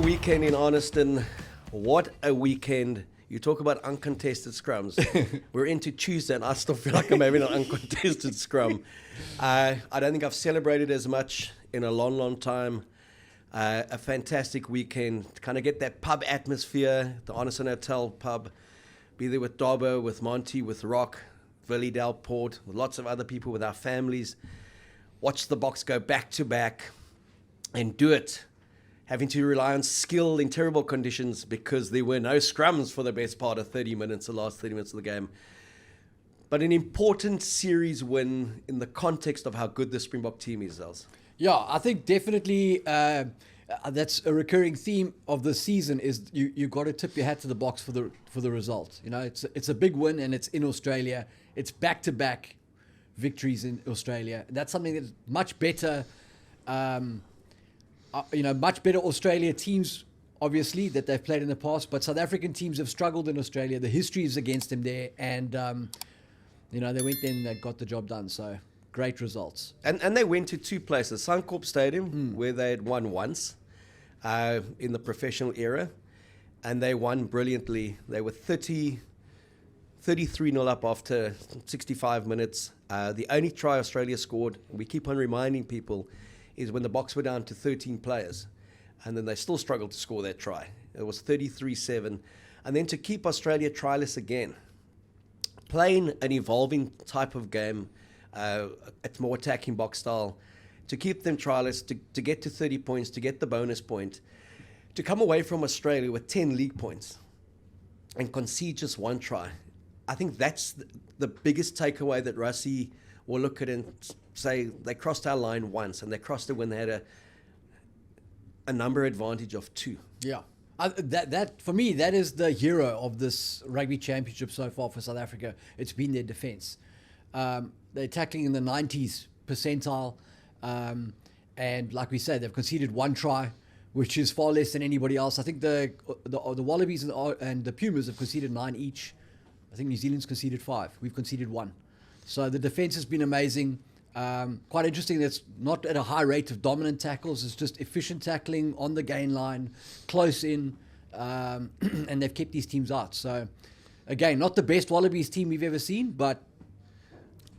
weekend in Arniston. What a weekend. You talk about uncontested scrums. We're into Tuesday and I still feel like I'm having an uncontested scrum. I don't think I've celebrated as much in a long, long time. A fantastic weekend. To kind of get that pub atmosphere, the Arniston Hotel pub. Be there with Dobbo, with Monty, with Rock, Willie Delport, with lots of other people, with our families. Watch the Boks go back to back and do it. Having to rely on skill in terrible conditions because there were no scrums for the best part of 30 minutes, the last 30 minutes of the game. But an important series win in the context of how good the Springbok team is, Zels. Yeah, I think definitely that's a recurring theme of the season is you got to tip your hat to the Boks for the result. You know, it's a big win and it's in Australia. It's back-to-back victories in Australia. That's something that's much better. Much better Australia teams, obviously, that they've played in the past. But South African teams have struggled in Australia. The history is against them there. And, they went there and they got the job done. So, great results. And they went to two places. Suncorp Stadium, where they had won once in the professional era. And they won brilliantly. They were 33-0 up after 65 minutes. The only try Australia scored, we keep on reminding people, is when the Boks were down to 13 players. And then they still struggled to score that try. It was 33-7. And then to keep Australia tryless again, playing an evolving type of game, it's more attacking box style, to keep them tryless, to get to 30 points, to get the bonus point, to come away from Australia with 10 league points and concede just one try. I think that's the biggest takeaway that Rassie will look at and say they crossed our line once, and they crossed it when they had a number advantage of 2. Yeah. That for me, that is the hero of this rugby championship so far for South Africa. It's been their defence. They're tackling in the 90s percentile. And like we said, they've conceded one try, which is far less than anybody else. I think the Wallabies and the Pumas have conceded 9 each. I think New Zealand's conceded 5. We've conceded 1. So the defence has been amazing. Quite interesting. That's not at a high rate of dominant tackles. It's just efficient tackling on the gain line, close in, and they've kept these teams out. So, again, not the best Wallabies team we've ever seen, but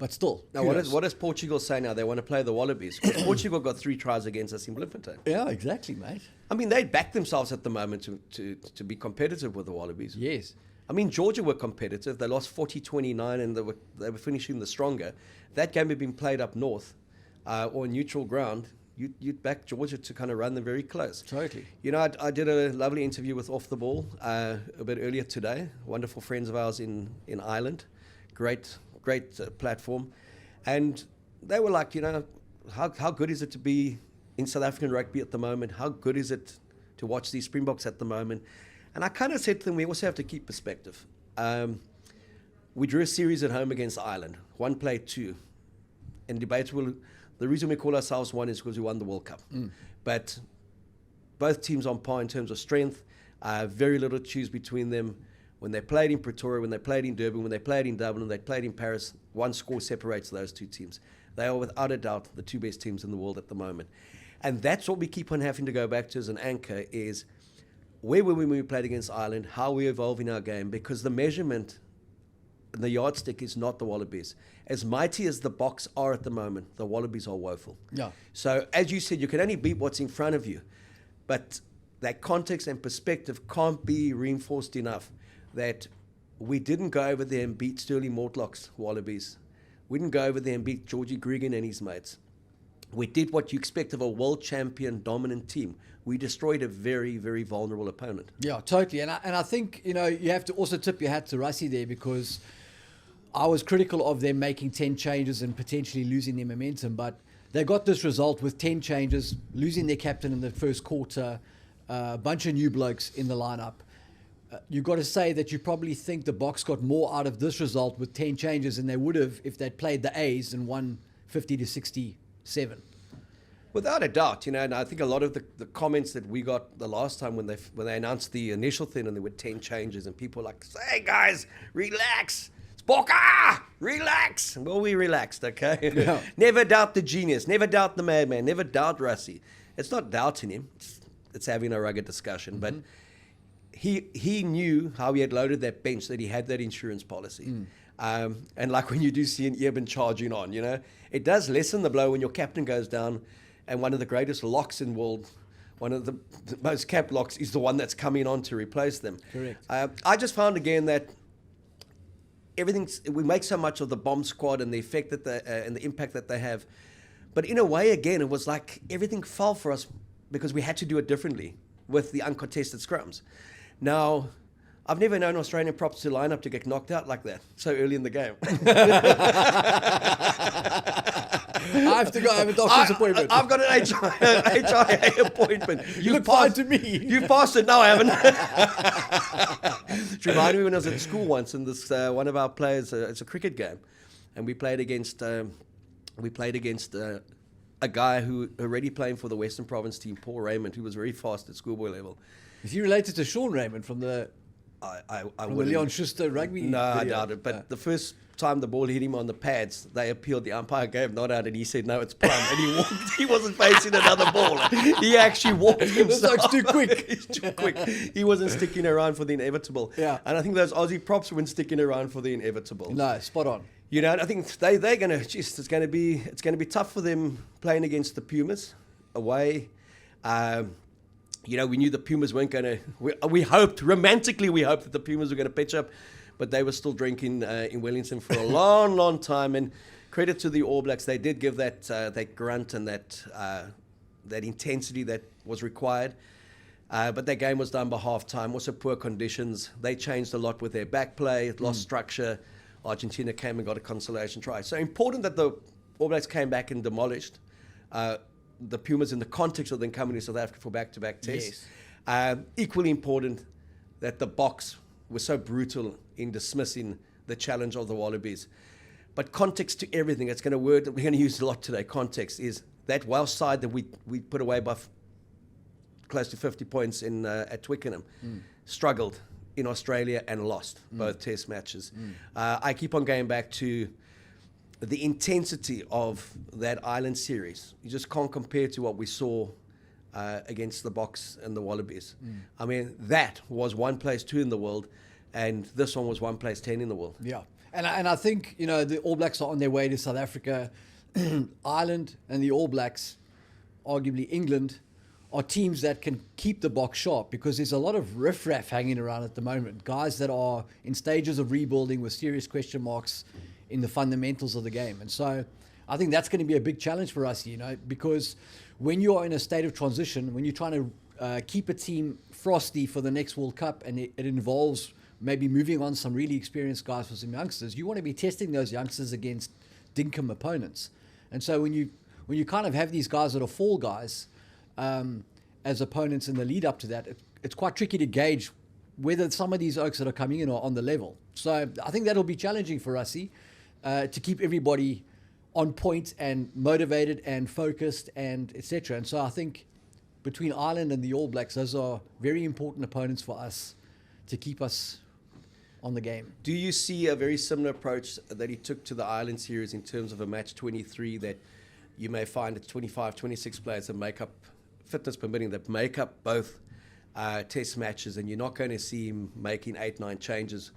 still. Now, what does Portugal say now? They want to play the Wallabies. Portugal got 3 tries against us in Bloemfontein. Yeah, exactly, mate. I mean, they back themselves at the moment to be competitive with the Wallabies. Yes. I mean, Georgia were competitive. They lost 40-29 and they were finishing the stronger. If that game had been played up north or neutral ground, you'd back Georgia to kind of run them very close. Totally. You know, I did a lovely interview with Off the Ball a bit earlier today. Wonderful friends of ours in Ireland. Great platform. And they were like, how good is it to be in South African rugby at the moment? How good is it to watch these Springboks at the moment? And I kind of said to them, we also have to keep perspective. We drew a series at home against Ireland. 1 played 2. And debatable, the reason we call ourselves 1 is because we won the World Cup. But both teams on par in terms of strength. Very little to choose between them. When they played in Pretoria, when they played in Durban, when they played in Dublin, when they played in Paris, 1 score separates those 2 teams. They are without a doubt the 2 best teams in the world at the moment. And that's what we keep on having to go back to as an anchor is, where were we when we played against Ireland? How are we evolving our game? Because the measurement, the yardstick is not the Wallabies. As mighty as the Boks are at the moment, the Wallabies are woeful. Yeah. So as you said, you can only beat what's in front of you. But that context and perspective can't be reinforced enough that we didn't go over there and beat Sterling Mortlock's Wallabies. We didn't go over there and beat Georgie Gregan and his mates. We did what you expect of a world champion dominant team. We destroyed a very, very vulnerable opponent. Yeah, totally. And I think, you have to also tip your hat to Rassie there because I was critical of them making 10 changes and potentially losing their momentum. But they got this result with 10 changes, losing their captain in the first quarter, a bunch of new blokes in the lineup. You've got to say that you probably think the Boks got more out of this result with 10 changes than they would have if they'd played the A's and won 50-67. Without a doubt, and I think a lot of the comments that we got the last time when they announced the initial thing and there were 10 changes and people were like, hey guys, relax. Spoka, relax. Well, we relaxed, okay? Yeah. Never doubt the genius. Never doubt the madman. Never doubt Rassie. It's not doubting him. It's it's having a rugged discussion. But he knew how he had loaded that bench, that he had that insurance policy. And like when you do see an Eben charging on, it does lessen the blow when your captain goes down, and one of the greatest locks in world, one of the most capped locks, is the one that's coming on to replace them. Correct. I just found again that we make so much of the bomb squad and the effect that and the impact that they have, but in a way, again, it was like everything fell for us because we had to do it differently with the uncontested scrums. Now, I've never known Australian props to line up to get knocked out like that so early in the game. I have to go have a doctor's appointment. I've got an HIA appointment. You look fine to me. You've passed it. No, I haven't. It reminded me when I was at school once, and this one of our players, it's a cricket game, and we played against a guy who already playing for the Western Province team, Paul Raymond, who was very fast at schoolboy level. Is he related to Sean Raymond from the Leon Schuster rugby? No, I video? doubt it. But the first time the ball hit him on the pads, they appealed. The umpire gave not out, and he said, "No, it's plum." And he walked. He wasn't facing another ball. He actually walked himself. This looks too quick. He's too quick. He wasn't sticking around for the inevitable. Yeah. And I think those Aussie props weren't sticking around for the inevitable. No, spot on. I think they're going to. It's going to be tough for them playing against the Pumas away. We knew the Pumas weren't going to. We hoped that the Pumas were going to pitch up, but they were still drinking in Wellington for a long, long time. And credit to the All Blacks, they did give that grunt and that intensity that was required. But their game was done by half time. Also poor conditions. They changed a lot with their back play, lost structure. Argentina came and got a consolation try. So important that the All Blacks came back and demolished the Pumas in the context of them coming to South Africa for back-to-back tests. Yes. Equally important that the Boks were so brutal in dismissing the challenge of the Wallabies. But context to everything, it's going to word that we're going to use a lot today. Context is that Welsh side that we put away by close to 50 points at Twickenham struggled in Australia and lost both test matches. I keep on going back to the intensity of that Island series. You just can't compare to what we saw against the Boks and the Wallabies. I mean, that was one place 2 in the world, and this one was one place 10 in the world. Yeah. And I think, the All Blacks are on their way to South Africa. Ireland and the All Blacks, arguably England, are teams that can keep the box sharp because there's a lot of riffraff hanging around at the moment. Guys that are in stages of rebuilding with serious question marks in the fundamentals of the game. And so I think that's going to be a big challenge for us, because when you are in a state of transition, when you're trying to keep a team frosty for the next World Cup, and it involves maybe moving on some really experienced guys for some youngsters, you want to be testing those youngsters against dinkum opponents. And so when you kind of have these guys that are fall guys as opponents in the lead up to that, it's quite tricky to gauge whether some of these oaks that are coming in are on the level. So I think that'll be challenging for Rassie to keep everybody on point and motivated and focused and etc. And so I think between Ireland and the All Blacks, those are very important opponents for us to keep us on the game. Do you see a very similar approach that he took to the Ireland series in terms of a match 23 that you may find it's 25, 26 players that make up, fitness permitting, that make up both test matches, and you're not going to see him making 8, 9 changes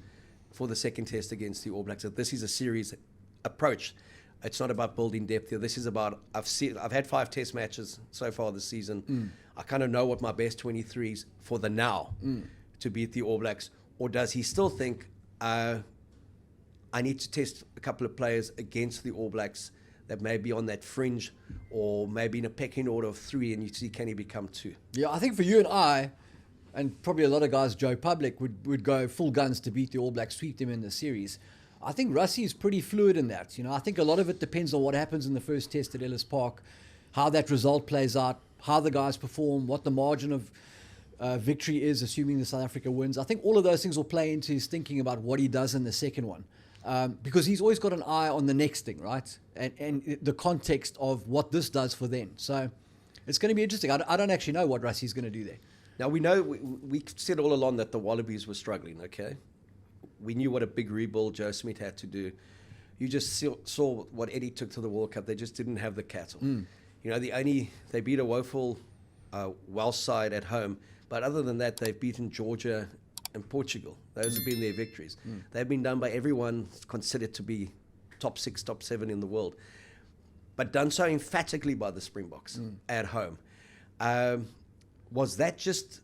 for the second test against the All Blacks? That this is a series approach. It's not about building depth here. This is about, I've had 5 test matches so far this season. I kind of know what my best 23s for the now to beat the All Blacks. Or does he still think I need to test a couple of players against the All Blacks that may be on that fringe or maybe in a pecking order of 3, and you see, can he become 2? Yeah, I think for you and I, and probably a lot of guys, Joe Public, would go full guns to beat the All Blacks, sweep them in the series. I think Rassie is pretty fluid in that. I think a lot of it depends on what happens in the first test at Ellis Park, how that result plays out, how the guys perform, what the margin of victory is, assuming the South Africa wins. I think all of those things will play into his thinking about what he does in the second one. Because he's always got an eye on the next thing, right? And the context of what this does for them. So it's going to be interesting. I don't actually know what Rassie's going to do there. Now, we know, we said all along that the Wallabies were struggling, okay? We knew what a big rebuild Joe Smith had to do. You just saw what Eddie took to the World Cup. They just didn't have the cattle. They beat a woeful Welsh side at home. But other than that, they've beaten Georgia and Portugal. Those have been their victories. They've been done by everyone considered to be top 6, top 7 in the world, but done so emphatically by the Springboks at home. Was that just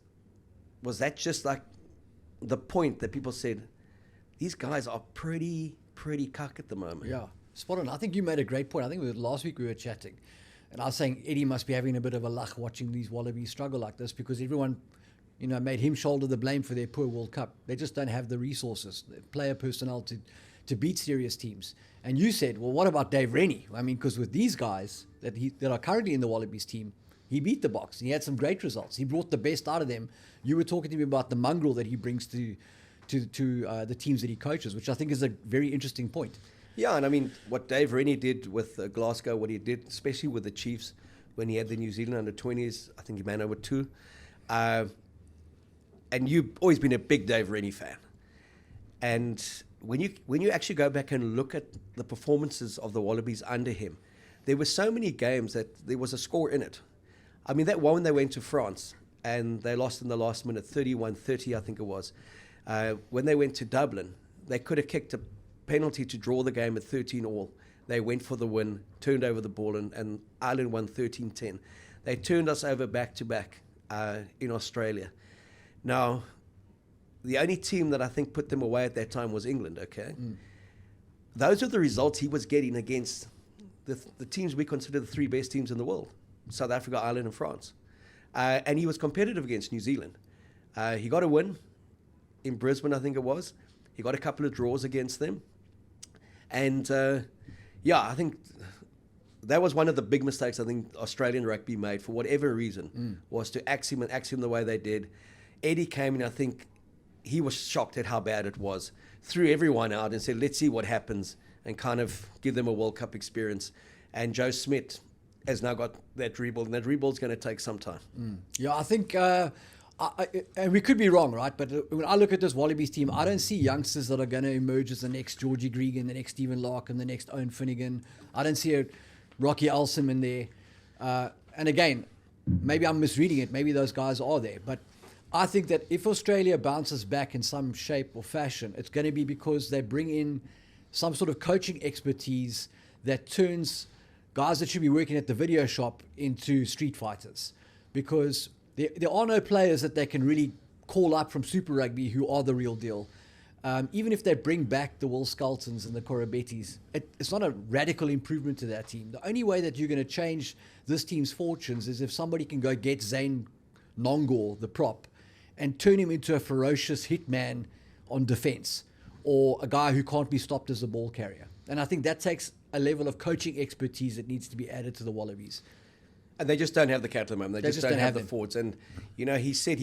like the point that people said, these guys are pretty cuck at the moment? Yeah, spot on. I think you made a great point. I think last week we were chatting, and I was saying Eddie must be having a bit of a luck watching these Wallabies struggle like this, because everyone, made him shoulder the blame for their poor World Cup. They just don't have the resources, the player personnel to beat serious teams. And you said, well, what about Dave Rennie? I mean, because with these guys that are currently in the Wallabies team, he beat the Boks. He had some great results. He brought the best out of them. You were talking to me about the mongrel that he brings to the teams that he coaches, which I think is a very interesting point. Yeah, and I mean, what Dave Rennie did with Glasgow, what he did, especially with the Chiefs, when he had the New Zealand under-20s, I think he ran over 2. And you've always been a big Dave Rennie fan. And when you actually go back and look at the performances of the Wallabies under him, there were so many games that there was a score in it. I mean, that one when they went to France and they lost in the last minute, 31-30, I think it was. When they went to Dublin, they could have kicked a penalty to draw the game at 13-all. They went for the win, turned over the ball, and Ireland won 13-10. They turned us over back-to-back in Australia. Now, the only team that I think put them away at that time was England, okay? Those are the results he was getting against the teams we consider the 3 best teams in the world, South Africa, Ireland, and France. And he was competitive against New Zealand. He got a win in Brisbane, I think it was. He got a couple of draws against them. And, I think that was one of the big mistakes I think Australian rugby made for whatever reason, was to axe him the way they did. Eddie came in, I think he was shocked at how bad it was, threw everyone out and said, let's see what happens, and kind of give them a World Cup experience. And Joe Smith has now got that rebuild, and that rebuild's going to take some time. Yeah, I think, and we could be wrong, right? But when I look at this Wallabies team, I don't see youngsters that are going to emerge as the next Georgie Gregan, the next Stephen Larkham, the next Owen Finnegan. I don't see a Rocky Alsam in there. And again, maybe I'm misreading it. Maybe those guys are there. But I think that if Australia bounces back in some shape or fashion, it's going to be because they bring in some sort of coaching expertise that turns guys that should be working at the video shop into street fighters. Because there are no players that they can really call up from Super Rugby who are the real deal. Even if they bring back the Will Skeltons and the Korobettis, it's not a radical improvement to that team. The only way that you're going to change this team's fortunes is if somebody can go get Zane Nongor, the prop, and turn him into a ferocious hitman on defense, or a guy who can't be stopped as a ball carrier. And I think that takes a level of coaching expertise that needs to be added to the Wallabies. And they just don't have the cattle at the moment. They just don't have the forwards. And, he said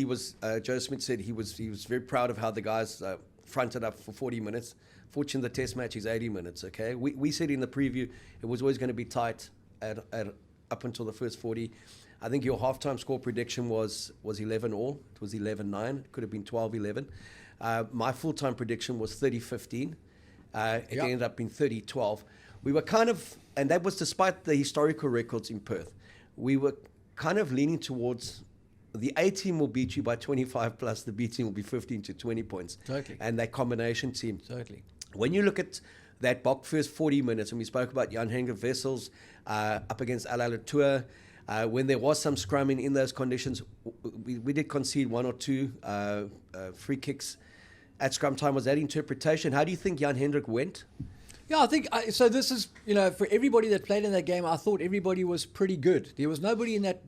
Joe Smith said he was very proud of how the guys fronted up for 40 minutes. Fortunately, the test match is 80 minutes, okay? We said in the preview it was always going to be tight up until the first 40. I think your halftime score prediction was 11-all. It was 11-9. It could have been 12-11. My full-time prediction was 30-15. It ended up being 30-12. We were kind of, and that was despite the historical records in Perth, we were kind of leaning towards the A team will beat you by 25 plus, the B team will be 15 to 20 points. Totally. And that combination team. Totally. When you look at that first 40 minutes, and we spoke about Jan-Hendrik Wessels up against Alala Tour, when there was some scrumming in those conditions, we did concede 1 or 2 free kicks at scrum time. Was that interpretation? How do you think Jan-Hendrik went? Yeah, I think, so this is, for everybody that played in that game, I thought everybody was pretty good. There was nobody in that,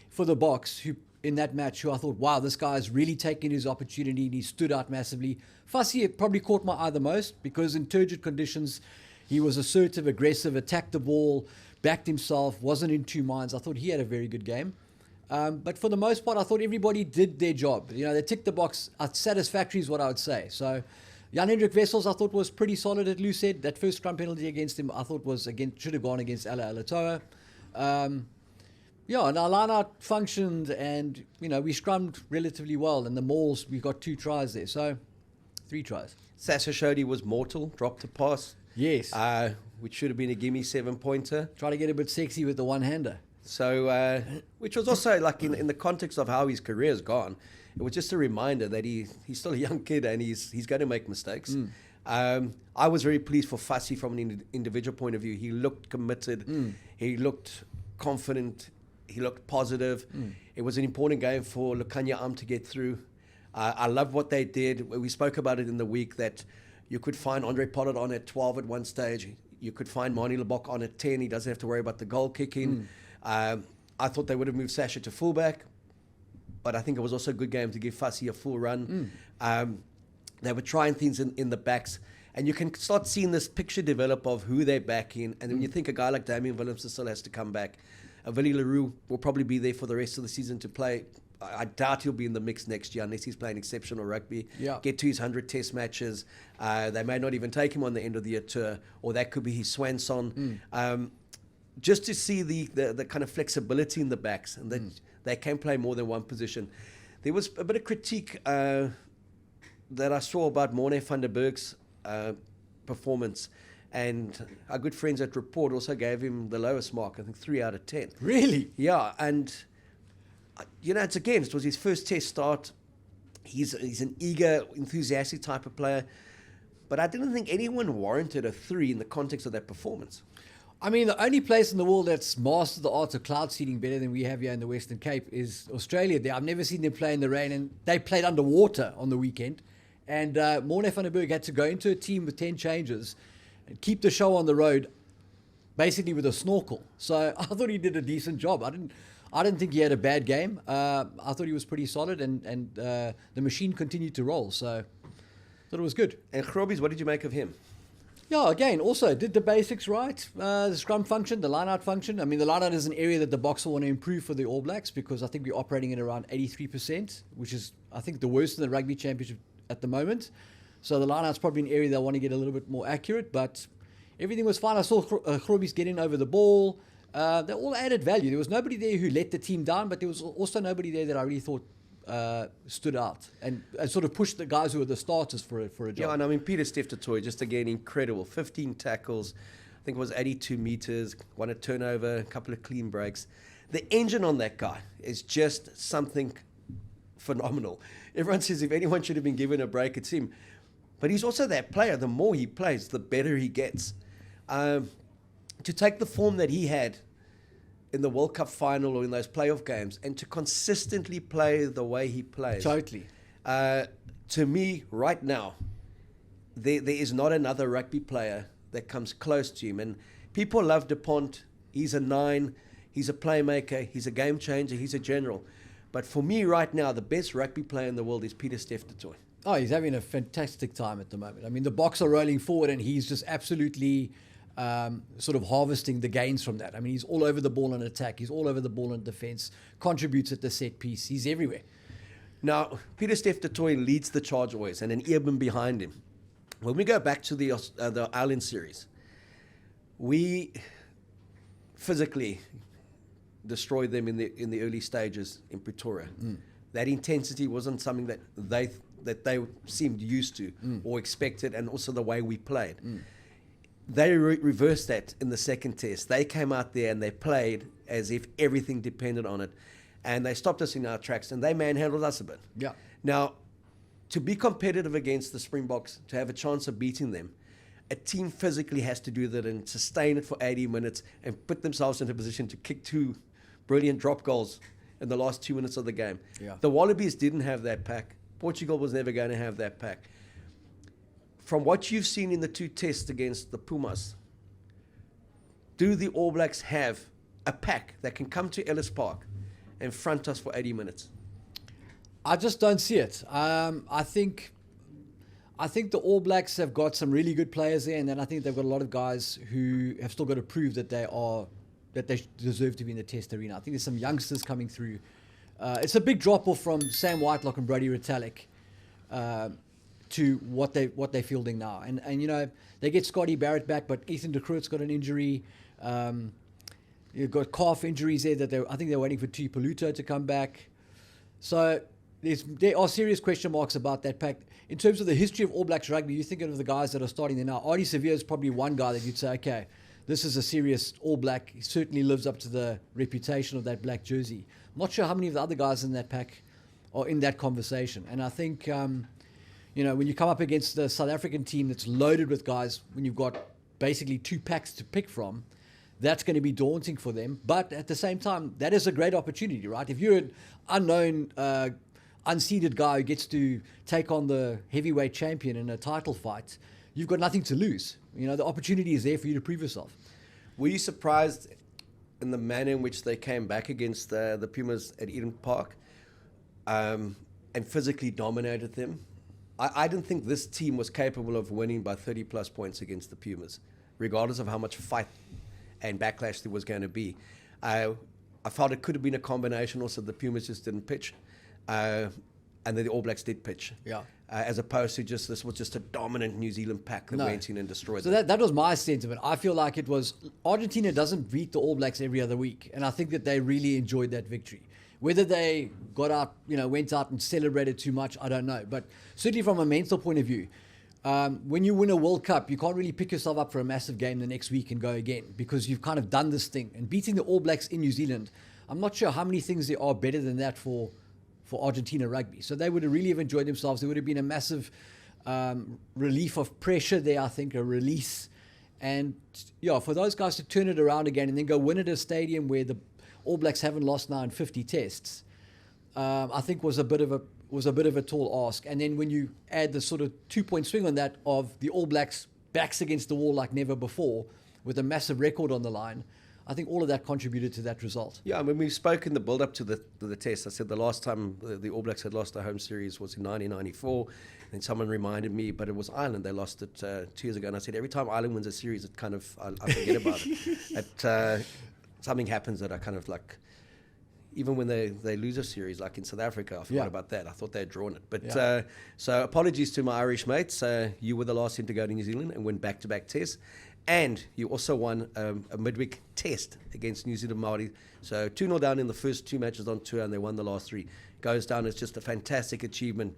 for the Boks, who in that match who I thought, wow, this guy's really taken his opportunity and he stood out massively. Fussy probably caught my eye the most because in turgid conditions, he was assertive, aggressive, attacked the ball, backed himself, wasn't in two minds. I thought he had a very good game. But for the most part, I thought everybody did their job. They ticked the box. Satisfactory is what I would say. So Jan-Hendrik Wessels, I thought, was pretty solid at loose head. That first scrum penalty against him, I thought should have gone against Ala Alatoa. And our line-out functioned, and, we scrummed relatively well. And the mauls, we got 2 tries there. So, 3 tries. Sasha showed he was mortal, dropped a pass. Yes. Which should have been a gimme 7-pointer. Try to get a bit sexy with the one-hander. So, which was also like in the context of how his career's gone, it was just a reminder that he's still a young kid and he's going to make mistakes. I was very pleased for Rassie from an individual point of view. He looked committed. He looked confident. He looked positive. It was an important game for Lukanya to get through. I love what they did. We spoke about it in the week that you could find Andre Pollard on at 12 at one stage. You could find Mani Lebok on at 10. He doesn't have to worry about the goal kicking. I thought they would have moved Sasha to fullback, but I think it was also a good game to give Rassie a full run. They were trying things in the backs, and you can start seeing this picture develop of who they're backing. And when you think a guy like Damian Willemse still has to come back, Willie Leroux will probably be there for the rest of the season to play. I doubt he'll be in the mix next year unless he's playing exceptional rugby. Get to his 100 test matches. They may not even take him on the end of the year tour, or that could be his swan song. Just to see the kind of flexibility in the backs and that they can play more than one position. There was a bit of critique that I saw about Morne van der Berg's performance. And our good friends at Report also gave him the lowest mark, I think 3 out of 10. Really? Yeah, and it was his first test start. He's an eager, enthusiastic type of player. But I didn't think anyone warranted a 3 in the context of that performance. I mean, the only place in the world that's mastered the art of cloud seeding better than we have here in the Western Cape is Australia. I've never seen them play in the rain, and they played underwater on the weekend. And Morne van der Berg had to go into a team with 10 changes and keep the show on the road, basically with a snorkel. So I thought he did a decent job. I didn't think he had a bad game. I thought he was pretty solid, and the machine continued to roll. So I thought it was good. And Grobies, what did you make of him? Yeah, again, also did the basics right. The scrum function, the line-out function. I mean, the line-out is an area that the Boks will want to improve for the All Blacks, because I think we're operating at around 83%, which is, I think, the worst in the Rugby Championship at the moment. So the line-out's probably an area they'll want to get a little bit more accurate, but everything was fine. I saw Grobies get in over the ball. They all added value. There was nobody there who let the team down, but there was also nobody there that I really thought stood out and sort of pushed the guys who were the starters for a job. Yeah, and I mean, Peter Steph-Totoy, just again, incredible. 15 tackles, I think it was 82 meters, won a turnover, a couple of clean breaks. The engine on that guy is just something phenomenal. Everyone says if anyone should have been given a break, it's him. But he's also that player. The more he plays, the better he gets. To take the form that he had in the World Cup final or in those playoff games, and to consistently play the way he plays. Totally. To me, right now, there is not another rugby player that comes close to him. And people love DuPont. He's a 9. He's a playmaker. He's a game changer. He's a general. But for me right now, the best rugby player in the world is Peter Steph-Totoy. Oh, he's having a fantastic time at the moment. I mean, the Boks are rolling forward, and he's just absolutely sort of harvesting the gains from that. I mean, he's all over the ball in attack. He's all over the ball in defense, contributes at the set piece. He's everywhere. Now, Peter Steph-Totoy leads the charge always, and an Earman behind him. When we go back to the Island series, we physically destroyed them in the early stages in Pretoria. That intensity wasn't something that they seemed used to or expected, and also the way we played. They reversed that in the second test. They came out there and they played as if everything depended on it, and they stopped us in our tracks, and they manhandled us a bit. Yeah. Now, to be competitive against the Springboks, to have a chance of beating them, a team physically has to do that and sustain it for 80 minutes and put themselves into a position to kick 2 brilliant drop goals in the last 2 minutes of the game. Yeah. The Wallabies didn't have that pack. Portugal was never going to have that pack. From what you've seen in the 2 tests against the Pumas, do the All Blacks have a pack that can come to Ellis Park and front us for 80 minutes? I just don't see it. I think the All Blacks have got some really good players there, and then I think they've got a lot of guys who have still got to prove that they deserve to be in the test arena. I think there's some youngsters coming through. It's a big drop-off from Sam Whitelock and Brody Retallick to what they're fielding now. And you know, they get Scotty Barrett back, but Ethan de Groot's got an injury. You've got calf injuries there that I think they're waiting for Tuipulotu to come back. So there are serious question marks about that pack. In terms of the history of All Blacks rugby, you think of the guys that are starting there now. Artie Severe is probably one guy that you'd say, okay, this is a serious All Black. He certainly lives up to the reputation of that black jersey. I'm not sure how many of the other guys in that pack are in that conversation. And I think, when you come up against the South African team that's loaded with guys, when you've got basically 2 packs to pick from, that's going to be daunting for them. But at the same time, that is a great opportunity, right? If you're an unknown, unseeded guy who gets to take on the heavyweight champion in a title fight, you've got nothing to lose. The opportunity is there for you to prove yourself. Were you surprised in the manner in which they came back against the Pumas at Eden Park and physically dominated them? I didn't think this team was capable of winning by 30-plus points against the Pumas, regardless of how much fight and backlash there was going to be. I felt it could have been a combination also. The Pumas just didn't pitch, and then the All Blacks did pitch. Yeah. As opposed to this was just a dominant New Zealand pack that went in and destroyed them. So that was my sentiment. I feel like it was Argentina doesn't beat the All Blacks every other week, and I think that they really enjoyed that victory. Whether they got out, went out and celebrated too much, I don't know. But certainly from a mental point of view, when you win a World Cup, you can't really pick yourself up for a massive game the next week and go again, because you've kind of done this thing. And beating the All Blacks in New Zealand, I'm not sure how many things there are better than that for Argentina rugby. So they would have really have enjoyed themselves. There would have been a massive relief of pressure there, I think, a release. And for those guys to turn it around again and then go win at a stadium where the All Blacks haven't lost now in 50 tests, I think was a bit of a tall ask. And then when you add the sort of 2-point swing on that of the All Blacks backs against the wall like never before with a massive record on the line, I think all of that contributed to that result. Yeah, I mean, we've spoken the build-up to the test. I said the last time the All Blacks had lost a home series was in 1994, and someone reminded me, but it was Ireland. They lost it 2 years ago, and I said every time Ireland wins a series, it kind of I forget about it. Something happens that I kind of like. Even when they lose a series, like in South Africa, I forgot about that. I thought they had drawn it. But so apologies to my Irish mates. You were the last team to go to New Zealand and win back-to-back tests. And you also won a midweek test against New Zealand Māori. So 2-0 down in the first 2 matches on tour, and they won the last 3. Goes down as just a fantastic achievement.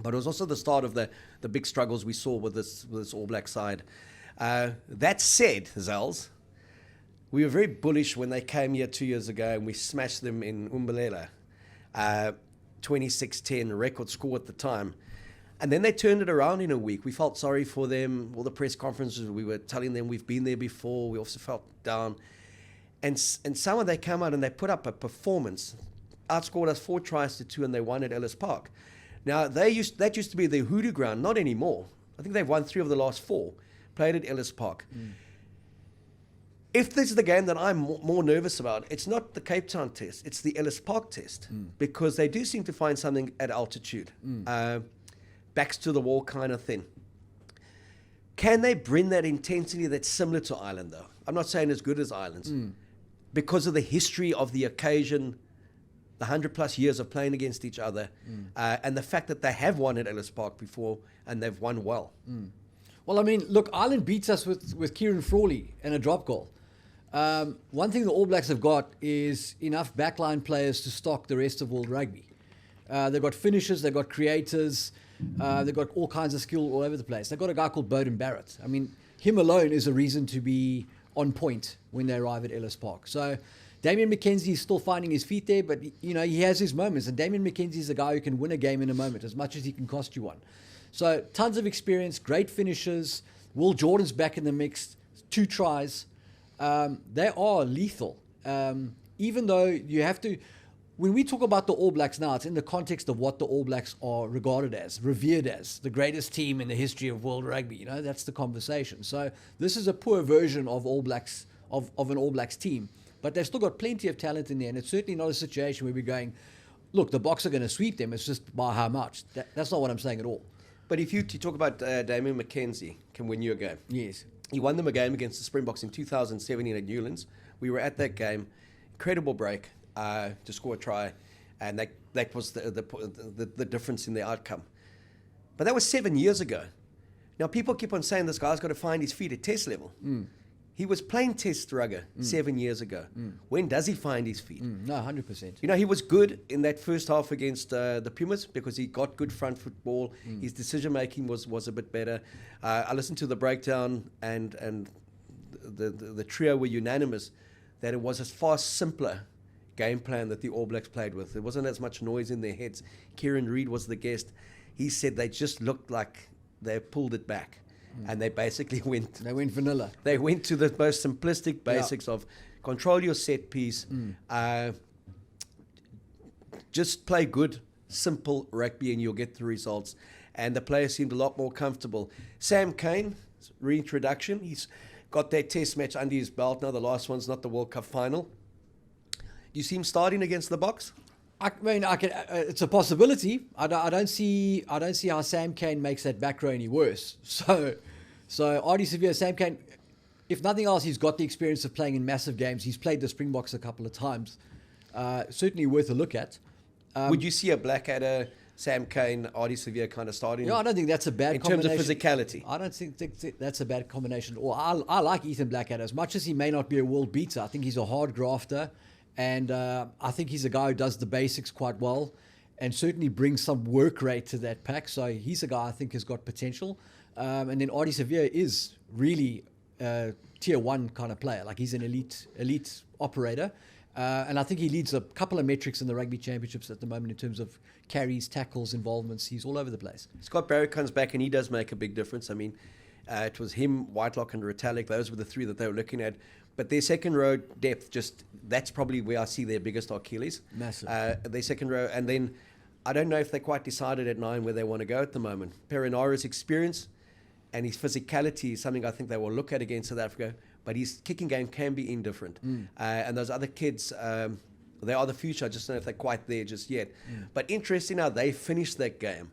But it was also the start of the big struggles we saw with this All Black side. That said, Zels, we were very bullish when they came here 2 years ago, and we smashed them in Umbelela. 26-10, record score at the time. And then they turned it around in a week. We felt sorry for them. All the press conferences, we were telling them we've been there before. We also felt down. And somehow they came out and they put up a performance. Outscored us 4 tries to 2, and they won at Ellis Park. Now, that used to be their hoodoo ground, not anymore. I think they've won 3 of the last 4. Played at Ellis Park. If this is the game that I'm more nervous about, it's not the Cape Town test. It's the Ellis Park test. Because they do seem to find something at altitude. Backs to the wall kind of thing. Can they bring that intensity that's similar to Ireland, though? I'm not saying as good as Ireland's. Because of the history of the occasion, the 100-plus years of playing against each other, and the fact that they have won at Ellis Park before, and they've won well. Well, I mean, look, Ireland beats us with Kieran Frawley and a drop goal. One thing the All Blacks have got is enough backline players to stock the rest of world rugby. They've got finishers, they've got creators, they've got all kinds of skill all over the place. They've got a guy called Beauden Barrett. I mean, him alone is a reason to be on point when they arrive at Ellis Park. So Damian McKenzie is still finding his feet there, but he has his moments. And Damian McKenzie is a guy who can win a game in a moment as much as he can cost you one. So tons of experience, great finishers. Will Jordan's back in the mix, 2 tries. They are lethal. Even though you have to... When we talk about the All Blacks now, it's in the context of what the All Blacks are regarded as, revered as, the greatest team in the history of world rugby. That's the conversation. So this is a poor version of All Blacks, of an All Blacks team. But they've still got plenty of talent in there, and it's certainly not a situation where we're going, look, the Boks are going to sweep them. It's just by how much. That's not what I'm saying at all. But if you talk about Damian McKenzie can win you a game. Yes. He won them a game against the Springboks in 2017 at Newlands. We were at that game. Incredible break to score a try. And that was the difference in the outcome. But that was 7 years ago. Now, people keep on saying this guy's got to find his feet at test level. He was playing test rugger 7 years ago. When does he find his feet? No, 100%. He was good in that first half against the Pumas because he got good front foot ball. His decision making was a bit better. I listened to the breakdown, and the trio were unanimous that it was a far simpler game plan that the All Blacks played with. There wasn't as much noise in their heads. Kieran Reid was the guest. He said they just looked like they pulled it back. And they basically went... They went vanilla. They went to the most simplistic basics of control your set piece, just play good, simple rugby, and you'll get the results. And the players seemed a lot more comfortable. Sam Cane, reintroduction. He's got that test match under his belt now. The last one's not the World Cup final. You see him starting against the Boks? I mean, it's a possibility. I don't see how Sam Cane makes that back row any worse. So Ardie Savea, Sam Cane, if nothing else, he's got the experience of playing in massive games. He's played the Springboks a couple of times. Certainly worth a look at. Would you see a Blackadder, Sam Cane, Ardie Savea kind of starting? I don't think that's a bad combination. In terms of physicality. I don't think that's a bad combination. Or I like Ethan Blackadder. As much as he may not be a world beater, I think he's a hard grafter. And I think he's a guy who does the basics quite well and certainly brings some work rate to that pack. So he's a guy I think has got potential. And then Ardie Savea is really a tier one kind of player. Like he's an elite operator. And I think he leads a couple of metrics in the rugby championships at the moment in terms of carries, tackles, involvements. He's all over the place. Scott Barrett comes back and he does make a big difference. I mean, it was him, Whitelock and Retallick. Those were the three that they were looking at. But their second row depth, that's probably where I see their biggest Achilles. Massive. Their second row. And then I don't know if they quite decided at 9 where they want to go at the moment. Perinara's experience and his physicality is something I think they will look at against South Africa. But his kicking game can be indifferent. And those other kids, they are the future. I just don't know if they're quite there just yet. But interesting how they finished that game.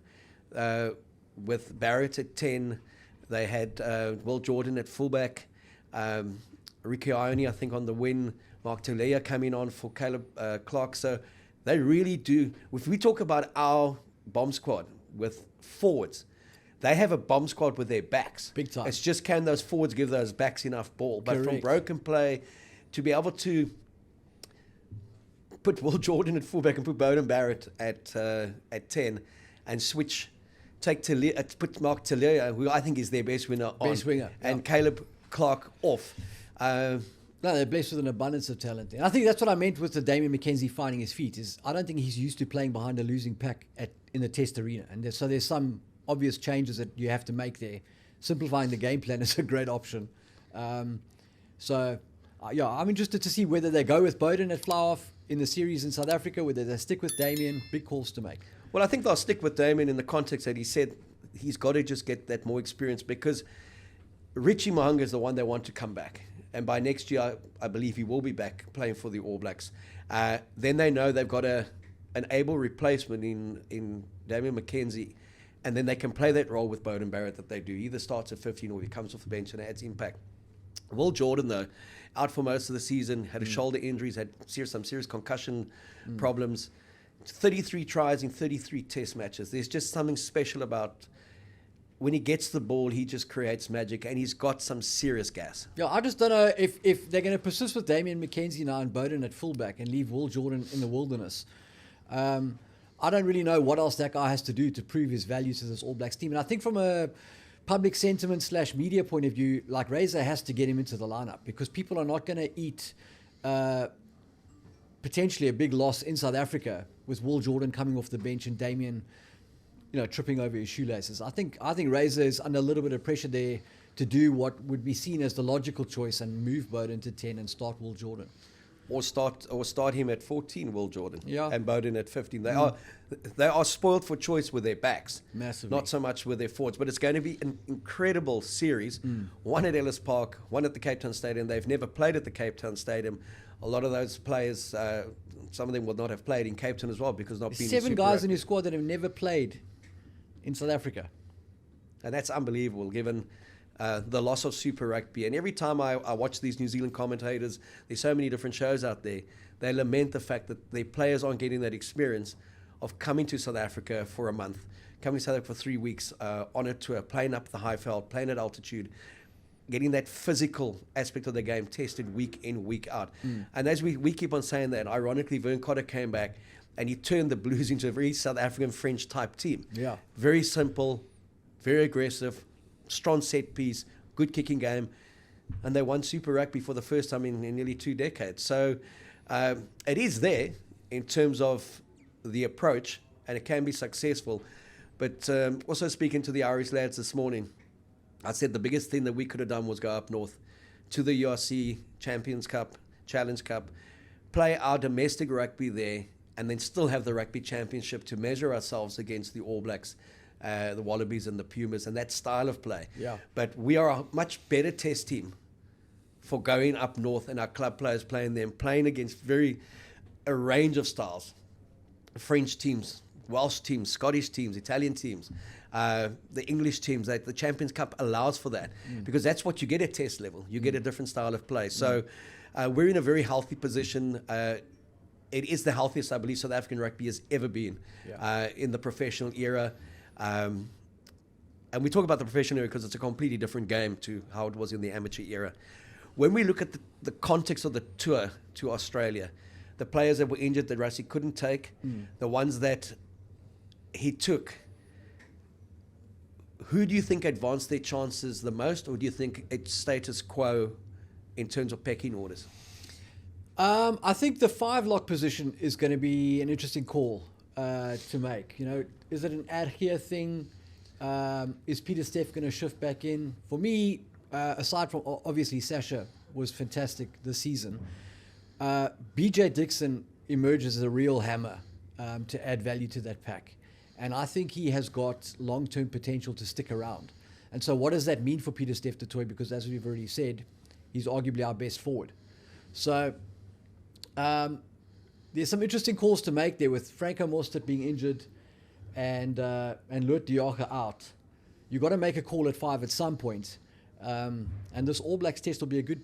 With Barrett at 10, they had Will Jordan at fullback. Ricky Ione, I think, on the win. Mark Telea coming on for Caleb Clark. So they really do. If we talk about our bomb squad with forwards, they have a bomb squad with their backs. Big time. It's just can those forwards give those backs enough ball. But Correct. from broken play, to be able to put Will Jordan at fullback and put Bowden Barrett at 10 and switch, put Mark Telea, who I think is their best winner, on. Best winger, And Caleb Clark off. No, they're blessed with an abundance of talent. And I think that's what I meant with the Damian McKenzie finding his feet. Is I don't think he's used to playing behind a losing pack in the test arena. And so there's some obvious changes that you have to make there. Simplifying the game plan is a great option. I'm interested to see whether they go with Bowden at fly-off in the series in South Africa, whether they stick with Damian. Big calls to make. Well, I think they'll stick with Damian in the context that he said he's got to just get that more experience because Richie Mo'unga is the one they want to come back. And by next year, I believe he will be back playing for the All Blacks. Then they know they've got an able replacement in Damian McKenzie. And then they can play that role with Bowden Barrett that they do. He either starts at 15 or he comes off the bench and adds impact. Will Jordan, though, out for most of the season, had a shoulder injuries, had some serious concussion problems. 33 tries in 33 test matches. There's just something special about when he gets the ball, he just creates magic, and he's got some serious gas. Yeah, I just don't know if they're going to persist with Damian McKenzie now and Bowden at fullback and leave Will Jordan in the wilderness. I don't really know what else that guy has to do to prove his value to this All Blacks team. And I think from a public sentiment / media point of view, like Razor has to get him into the lineup because people are not going to eat potentially a big loss in South Africa with Will Jordan coming off the bench and Damian tripping over his shoelaces. I think Razor is under a little bit of pressure there to do what would be seen as the logical choice and move Bowden to 10 and start Will Jordan. Or start him at 14, Will Jordan, and Bowden at 15. They are spoiled for choice with their backs, massively. Not so much with their forwards. But it's going to be an incredible series. One at Ellis Park, one at the Cape Town Stadium. They've never played at the Cape Town Stadium. A lot of those players, some of them will not have played in Cape Town as well because not being 7 guys in your squad that have never played in South Africa, and that's unbelievable given the loss of Super Rugby. And every time I watch these New Zealand commentators, there's so many different shows out there, they lament the fact that their players aren't getting that experience of coming to South Africa for a month, coming to South Africa for 3 weeks on a tour, playing up the Highveld, playing at altitude, getting that physical aspect of the game tested week in, week out. And as we keep on saying that, ironically, Vern Cotter came back and he turned the Blues into a very South African French type team. Yeah. Very simple, very aggressive, strong set piece, good kicking game. and they won Super Rugby for the first time in nearly 2 decades. So it is there in terms of the approach, and it can be successful. But also speaking to the Irish lads this morning, I said the biggest thing that we could have done was go up north to the URC Champions Cup, Challenge Cup, play our domestic rugby there, and then still have the Rugby Championship to measure ourselves against the All Blacks, the Wallabies and the Pumas, and that style of play. Yeah. But we are a much better test team for going up north, and our club players playing them, playing against a range of styles. French teams, Welsh teams, Scottish teams, Italian teams, the English teams. That the Champions Cup allows for that, because that's what you get at test level. You get a different style of play. So we're in a very healthy position. It is the healthiest, I believe, South African rugby has ever been in the professional era. And we talk about the professional era because it's a completely different game to how it was in the amateur era. When we look at the context of the tour to Australia, the players that were injured that Rassie couldn't take, the ones that he took, who do you think advanced their chances the most, or do you think it's status quo in terms of pecking orders? I think the 5-lock position is going to be an interesting call to make. You know, is it an Adhere thing? Is Peter Steff going to shift back in? For me, aside from obviously Sasha was fantastic this season, BJ Dixon emerges as a real hammer to add value to that pack. And I think he has got long-term potential to stick around. And so what does that mean for Peter Steff du Toit? Because as we've already said, he's arguably our best forward. So there's some interesting calls to make there with Franco Mostert being injured and Lut Diaga out. You've got to make a call at 5 at some point. And this All Blacks test will be a good,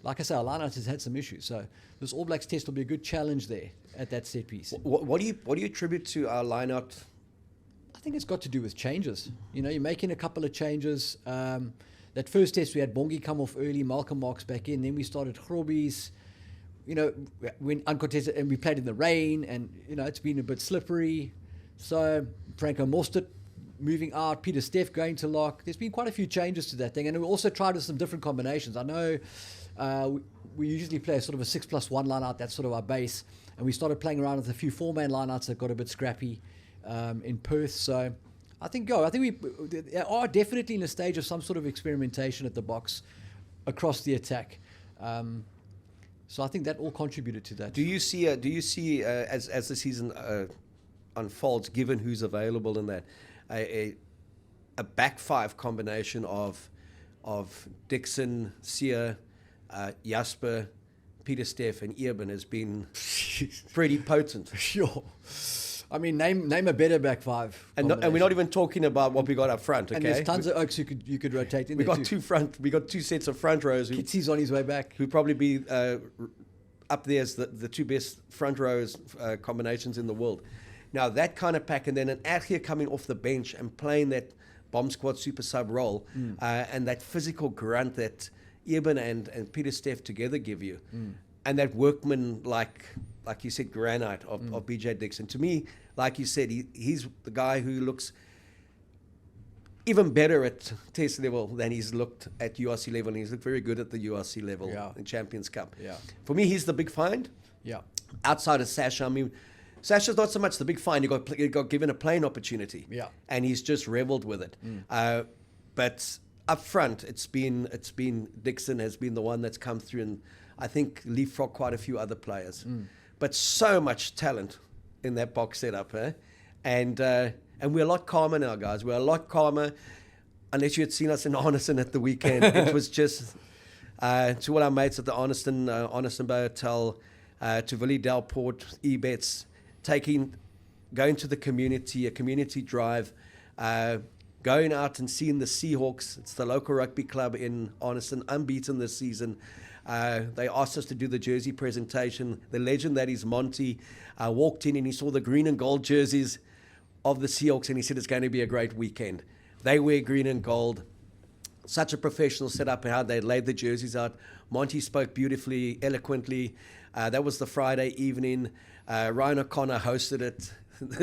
like I say, our line-out has had some issues. So this All Blacks test will be a good challenge there at that set piece. What do you attribute to our line-out? I think it's got to do with changes. You know, you're making a couple of changes. That first test, we had Bongi come off early, Malcolm Marx back in. Then we started Grobbies. You know, when uncontested, and we played in the rain, and, you know, it's been a bit slippery. So Franco Mostert moving out, Peter Steff going to lock. There's been quite a few changes to that thing. And we also tried with some different combinations. I know we usually play sort of a 6+1 line-out. That's sort of our base. And we started playing around with a few 4-man line-outs that got a bit scrappy in Perth. So I think we are definitely in a stage of some sort of experimentation at the box across the attack. So I think that all contributed to that. Do you see as the season unfolds, given who's available in that, a back 5 combination of Dixon, Sear, Jasper, Peter Steff, and Eben has been pretty potent? Sure. I mean, name a better back 5. And we're not even talking about what we got up front. Okay, and there's tons of oaks you could rotate in. We got two sets of front rows. Kitsy's on his way back. Who'd probably be up there as the 2 best front rows combinations in the world. Now that kind of pack, and then an Adhere coming off the bench and playing that bomb squad super sub role, and that physical grunt that Eben and Peter Steff together give you, and that workman like you said, granite of BJ Dixon. To me, like you said, he's the guy who looks even better at test level than he's looked at URC level, and he's looked very good at the URC level in Champions Cup. Yeah. For me, he's the big find. Yeah. Outside of Sasha, I mean, Sasha's not so much the big find. He got given a playing opportunity. Yeah. And he's just reveled with it. But up front, it's been Dixon has been the one that's come through, and I think leapfrog quite a few other players. But so much talent in that box setup, eh? And we're a lot calmer now, guys. We're a lot calmer. Unless you had seen us in Arniston at the weekend, it was just to all our mates at the Arniston Bay Hotel, to Willie Delport, Ebets, going to the community, a community drive, going out and seeing the Seahawks. It's the local rugby club in Arniston, unbeaten this season. They asked us to do the jersey presentation. The legend that is Monty walked in and he saw the green and gold jerseys of the Seahawks, and he said it's going to be a great weekend. They wear green and gold. Such a professional setup and how they laid the jerseys out. Monty spoke beautifully, eloquently. That was the Friday evening. Ryan O'Connor hosted it.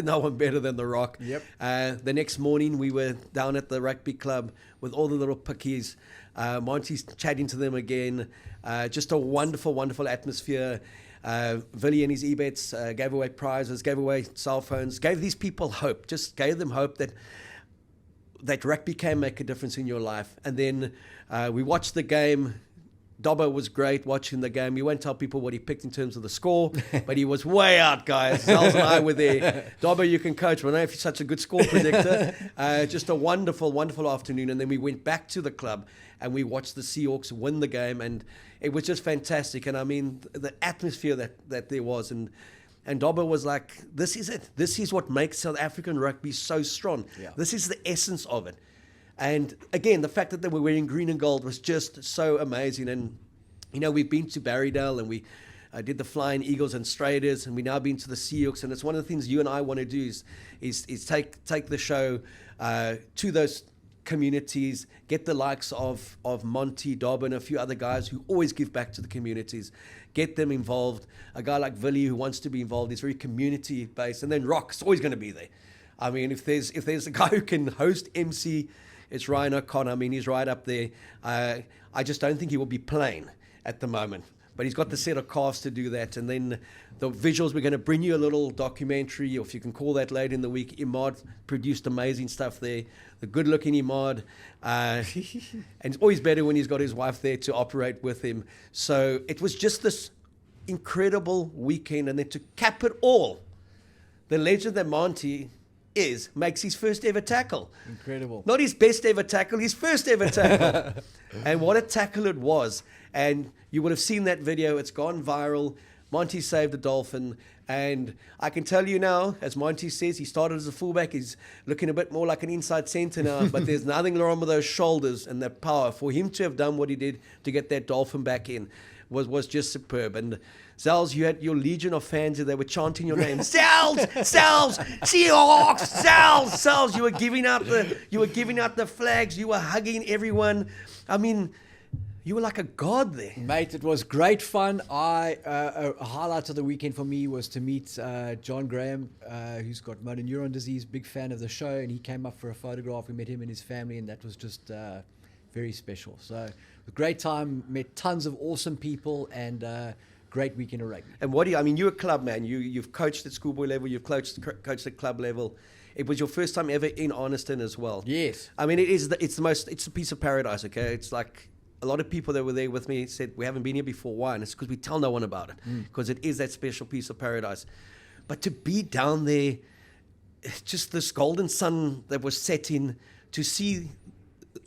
no one better than The Rock. Yep. The next morning, we were down at the rugby club with all the little pickies. Monty's chatting to them again. Just a wonderful, wonderful atmosphere. Villy and his ebets gave away prizes, gave away cell phones, gave these people hope, just gave them hope that rugby can make a difference in your life. And then we watched the game. Dobbo was great watching the game. He won't tell people what he picked in terms of the score, but he was way out, guys. Zels and I were there. Dobbo, you can coach. I don't know if you're such a good score predictor. Just a wonderful, wonderful afternoon. And then we went back to the club and we watched the Seahawks win the game. And it was just fantastic. And I mean, the atmosphere that there was. And Dobbo was like, this is it. This is what makes South African rugby so strong. Yeah. This is the essence of it. And again, the fact that they were wearing green and gold was just so amazing. And, you know, we've been to Barrydale and we did the Flying Eagles and Straighters, and we've now been to the Seahawks. And it's one of the things you and I want to do is take the show to those communities, get the likes of Monty, Dobbo, and a few other guys who always give back to the communities, get them involved. A guy like Villy who wants to be involved is very community-based. And then Rock's always going to be there. I mean, if there's a guy who can host MC, it's Ryan O'Connor. I mean, he's right up there. I just don't think he will be playing at the moment. But he's got the set of calves to do that. And then the visuals, we're going to bring you a little documentary, or if you can call that later in the week. Imad produced amazing stuff there. The good-looking Imad. And it's always better when he's got his wife there to operate with him. So it was just this incredible weekend. And then to cap it all, the legend that Monty makes his first ever tackle. Incredible. Not his best ever tackle, his first ever tackle. And what a tackle it was. And you would have seen that video. It's gone viral. Monty saved the Dolphin. And I can tell you now, as Monty says, he started as a fullback. He's looking a bit more like an inside centre now. But there's nothing wrong with those shoulders and that power. For him to have done what he did to get that Dolphin back in was just superb. And Zels, you had your legion of fans that were chanting your name. Zels, Zels, Seahawks, Zels, Zels. You were giving out the flags. You were hugging everyone. I mean, you were like a god there. Mate, it was great fun. A highlight of the weekend for me was to meet John Graham, who's got motor neuron disease, big fan of the show, and he came up for a photograph. We met him and his family, and that was just very special. So, a great time, met tons of awesome people, and great weekend of rugby. And you're a club man. You've coached at schoolboy level. You've coached at club level. It was your first time ever in Arniston as well. Yes. I mean, it's a piece of paradise. Okay, it's like a lot of people that were there with me said we haven't been here before. Why? And it's because we tell no one about it, because it is that special piece of paradise. But to be down there, just this golden sun that was setting, to see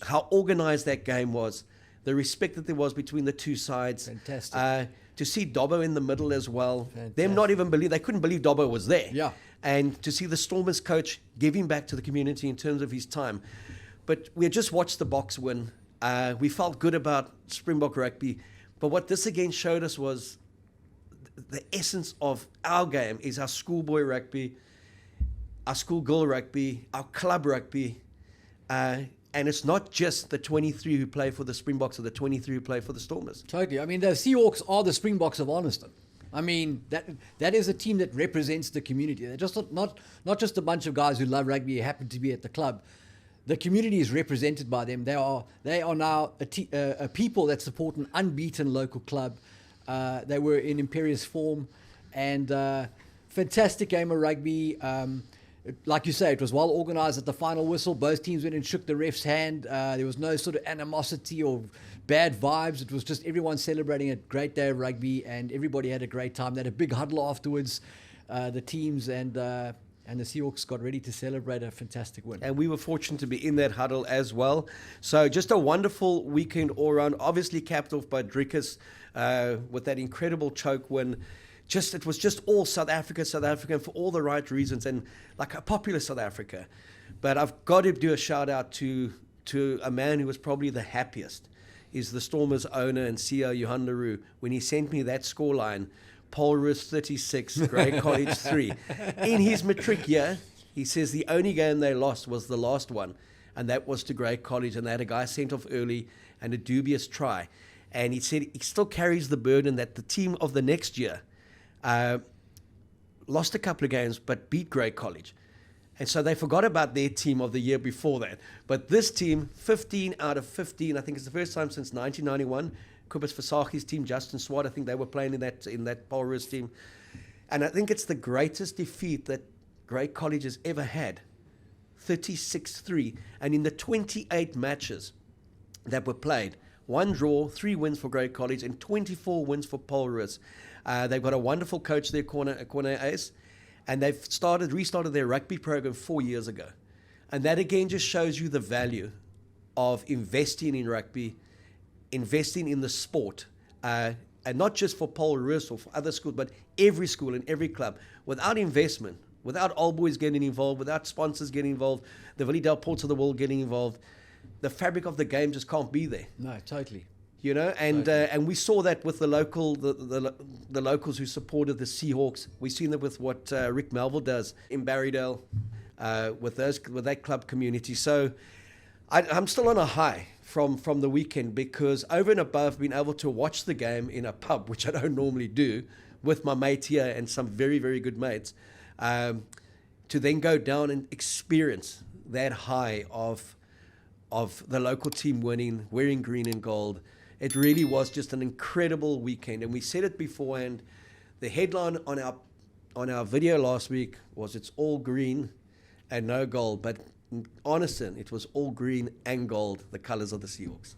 how organized that game was, the respect that there was between the two sides. Fantastic. To see Dobbo in the middle as well. Fantastic. Them not even they couldn't believe Dobbo was there. Yeah. And to see the Stormers coach giving back to the community in terms of his time. But we had just watched the Boks win. We felt good about Springbok rugby. But what this again showed us was the essence of our game is our schoolboy rugby, our schoolgirl rugby, our club rugby. And it's not just the 23 who play for the Springboks or the 23 who play for the Stormers. Totally. I mean, the Seahawks are the Springboks of Arniston. I mean, that is a team that represents the community. They're just not just a bunch of guys who love rugby who happen to be at the club. The community is represented by them. They are now a people that support an unbeaten local club. They were in imperious form, and fantastic game of rugby. Like you say, it was well organized at the final whistle. Both teams went and shook the ref's hand. There was no sort of animosity or bad vibes. It was just everyone celebrating a great day of rugby, and everybody had a great time. They had a big huddle afterwards, the teams, and the Seahawks got ready to celebrate a fantastic win. And we were fortunate to be in that huddle as well. So just a wonderful weekend all around. Obviously capped off by Drickus with that incredible choke win. It was just all South Africa, for all the right reasons, and like a popular South Africa. But I've got to do a shout out to a man who was probably the happiest, is the Stormers owner and CEO, Johan Leroux, when he sent me that scoreline, Polrus 36, Grey College 3. In his matric year, he says the only game they lost was the last one, and that was to Grey College, and they had a guy sent off early and a dubious try. And he said he still carries the burden that the team of the next year lost a couple of games, but beat Grey College. And so they forgot about their team of the year before that. But this team, 15 out of 15, I think it's the first time since 1991. Kubus Versace's team, Justin Swart, I think they were playing in that Paul Roos team. And I think it's the greatest defeat that Grey College has ever had. 36-3. And in the 28 matches that were played, 1 draw, 3 wins for Grey College, and 24 wins for Paul Roos. They've got a wonderful coach there, Corner Ace. And they've restarted their rugby program 4 years ago. And that again just shows you the value of investing in rugby, investing in the sport, and not just for Paul Roos or for other schools, but every school and every club. Without investment, without Old Boys getting involved, without sponsors getting involved, the Willie Del Ports of the world getting involved, the fabric of the game just can't be there. No, totally. You know, and Totally. and we saw that with the locals who supported the Seahawks. We've seen that with what Rick Melville does in Barrydale, with that club community. So I'm still on a high from the weekend, because over and above being able to watch the game in a pub, which I don't normally do, with my mate here and some very, very good mates, to then go down and experience that high of the local team winning, wearing green and gold. It really was just an incredible weekend. And we said it beforehand, the headline on our video last week was it's all green and no gold. But honestly, it was all green and gold, the colors of the Seahawks.